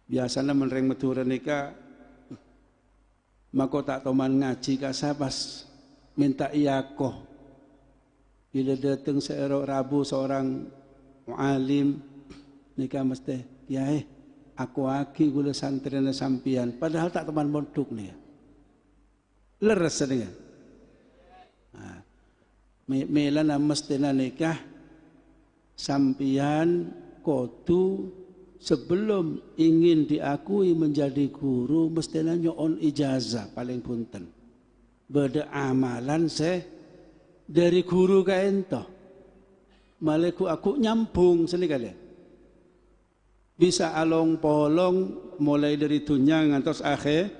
Biasanya menereng Madura nikah, maka tak toman ngaji kasabas minta iyakoh. Bila datang seorang Rabu seorang mu'alim nikah mesti kiai aku aki gula santrinya sampian, padahal tak teman mondok nih. Leres dengan. Melana mestina nikah sampian kotu sebelum ingin diakui menjadi guru mestina nyoon ijazah paling punten. Beda amalan dari guru ka ento. Maleku aku nyambung sini kali. Bisa along polong mulai dari dunia ngantos akhirat.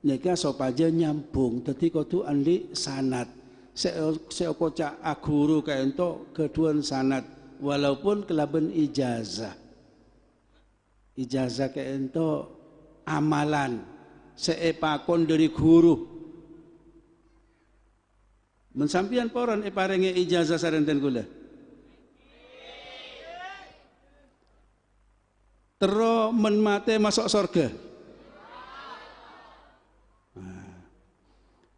Nika sopaja nyambung, tadi kudu andi sanad. Seokoca aguru kaento keduan sanad, walaupun kelaben ijazah. Ijazah kaento amalan, seepakon dari guru. Mensampian poron eparenge ijazah sarenten kula. Tero menmate masuk surga.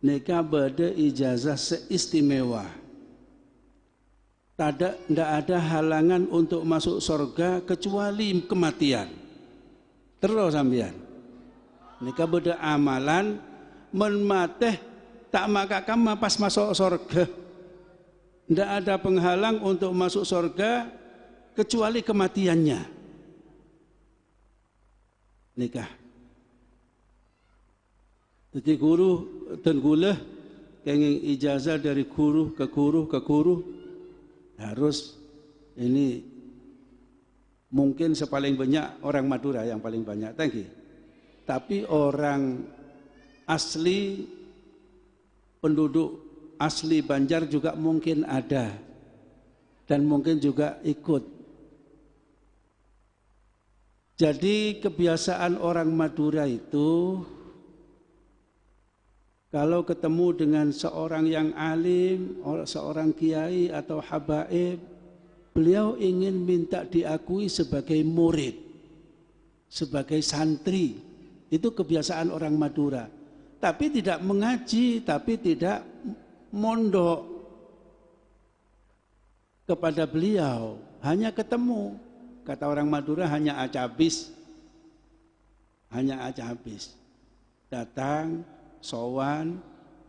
Nikah beda ijazah seistimewa. Tidak ada halangan untuk masuk surga kecuali kematian. Terus sampean. Nikah beda amalan menmateh tak maka kamu pas masuk surga. Tidak ada penghalang untuk masuk surga kecuali kematiannya. Nikah. Jadi guru dan gula kenging ijazah dari guru ke guru harus ini mungkin sepaling banyak orang Madura yang paling banyak, thank you. Tapi orang asli penduduk asli Banjar juga mungkin ada dan mungkin juga ikut. Jadi kebiasaan orang Madura itu kalau ketemu dengan seorang yang alim, seorang kiai atau habaib, beliau ingin minta diakui sebagai murid, sebagai santri. Itu kebiasaan orang Madura. Tapi tidak mengaji, tapi tidak mondok kepada beliau. Hanya ketemu. Kata orang Madura hanya acabis. Hanya acabis. Datang sowan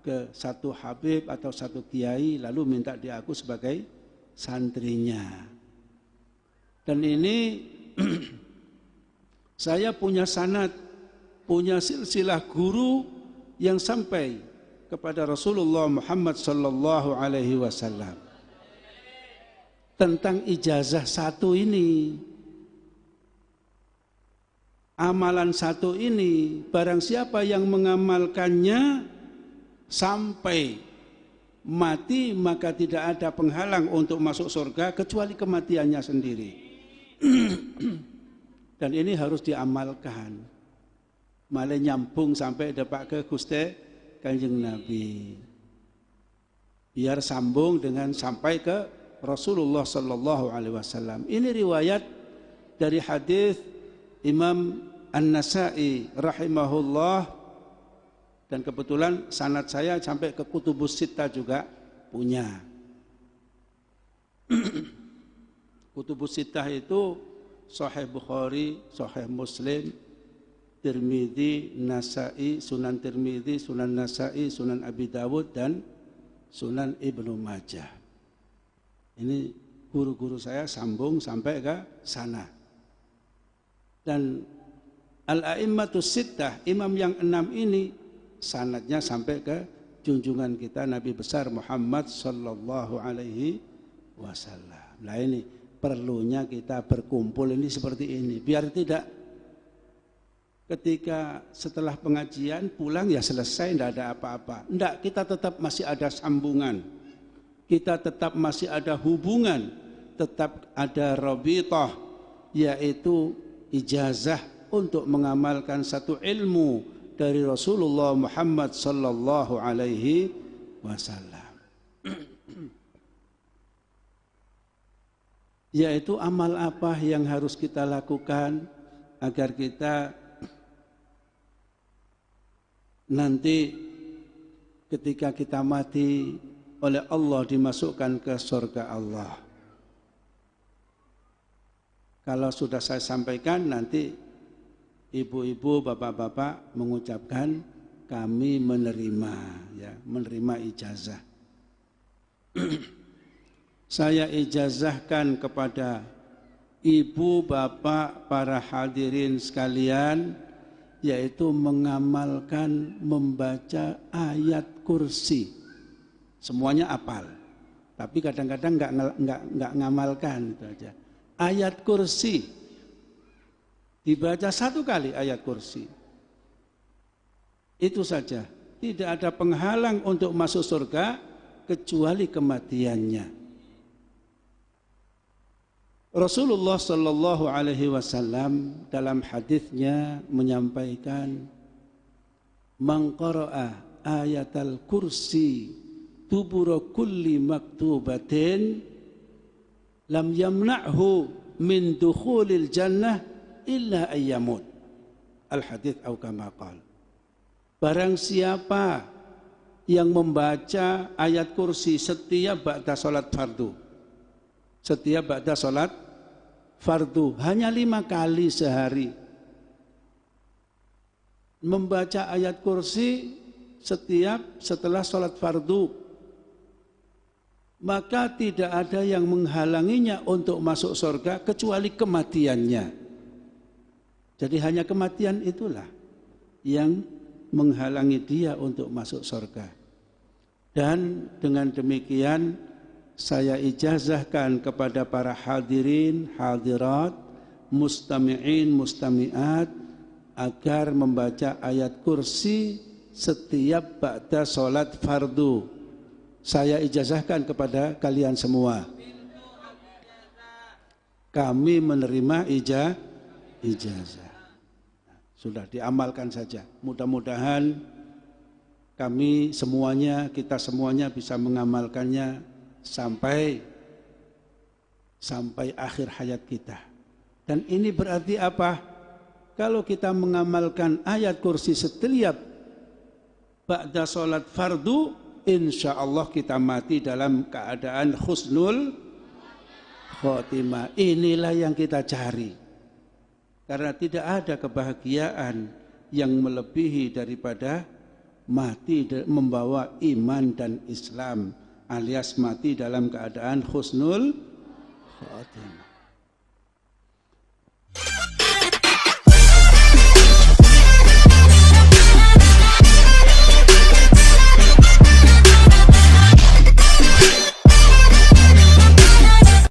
ke satu habib atau satu kiai lalu minta diaku sebagai santrinya. Dan ini saya punya sanad, punya silsilah guru yang sampai kepada Rasulullah Muhammad sallallahu alaihi wasallam tentang ijazah satu ini. Amalan satu ini, barang siapa yang mengamalkannya sampai mati, maka tidak ada penghalang untuk masuk surga kecuali kematiannya sendiri. Dan ini harus diamalkan. Malah nyambung sampai dapat ke Gusti Kanjeng Nabi. Biar sambung dengan sampai ke Rasulullah sallallahu alaihi wasallam. Ini riwayat dari hadis Imam An-Nasa'i rahimahullah, dan kebetulan sanad saya sampai ke Kutubus Sittah juga punya. Kutubus Sittah itu Sahih Bukhari, Sahih Muslim, Tirmidzi, Nasa'i, Sunan Tirmidzi, Sunan Nasa'i, Sunan Abi Dawud dan Sunan Ibnu Majah. Ini guru-guru saya sambung sampai ke sana. Dan Al-A'immatus Sittah, imam yang 6 ini sanadnya sampai ke junjungan kita Nabi besar Muhammad sallallahu alaihi wasallam. Nah ini perlunya kita berkumpul ini seperti ini, biar tidak ketika setelah pengajian pulang ya selesai, tidak ada apa-apa. Tidak, kita tetap masih ada sambungan, kita tetap masih ada hubungan, tetap ada rabithah, yaitu ijazah untuk mengamalkan satu ilmu dari Rasulullah Muhammad sallallahu alaihi wasallam. yaitu amal apa yang harus kita lakukan agar kita nanti ketika kita mati oleh Allah dimasukkan ke surga Allah. Kalau sudah saya sampaikan, nanti ibu-ibu, bapak-bapak mengucapkan kami menerima, ya, menerima ijazah. Saya ijazahkan kepada ibu, bapak, para hadirin sekalian, yaitu mengamalkan membaca ayat kursi. Semuanya apal, tapi kadang-kadang nggak ngamalkan, itu aja. Ayat kursi dibaca 1 kali, ayat kursi itu saja, tidak ada penghalang untuk masuk surga kecuali kematiannya. Rasulullah Shallallahu Alaihi Wasallam dalam hadisnya menyampaikan, "Man qara'a ayatal kursi dubura kulli maktubatin lam yamna'hu min dukhulil jannah illa ayyamut." Al-hadits atau kama qala. Barang siapa yang membaca ayat kursi setiap ba'da salat fardu, setiap ba'da salat fardu, hanya 5 kali sehari, membaca ayat kursi setelah salat fardu, maka tidak ada yang menghalanginya untuk masuk surga kecuali kematiannya. Jadi hanya kematian itulah yang menghalangi dia untuk masuk surga. Dan dengan demikian saya ijazahkan kepada para hadirin, hadirat, mustami'in, mustami'at agar membaca ayat kursi setiap ba'da salat fardu. Saya ijazahkan kepada kalian semua. Kami menerima ijazah. Sudah diamalkan saja. Mudah-mudahan kami semuanya, kita semuanya bisa mengamalkannya sampai akhir hayat kita. Dan ini berarti apa? Kalau kita mengamalkan ayat kursi setiap ba'da salat fardu, insya Allah kita mati dalam keadaan husnul khotimah. Inilah yang kita cari. Karena tidak ada kebahagiaan yang melebihi daripada mati membawa iman dan Islam, alias mati dalam keadaan husnul khotimah.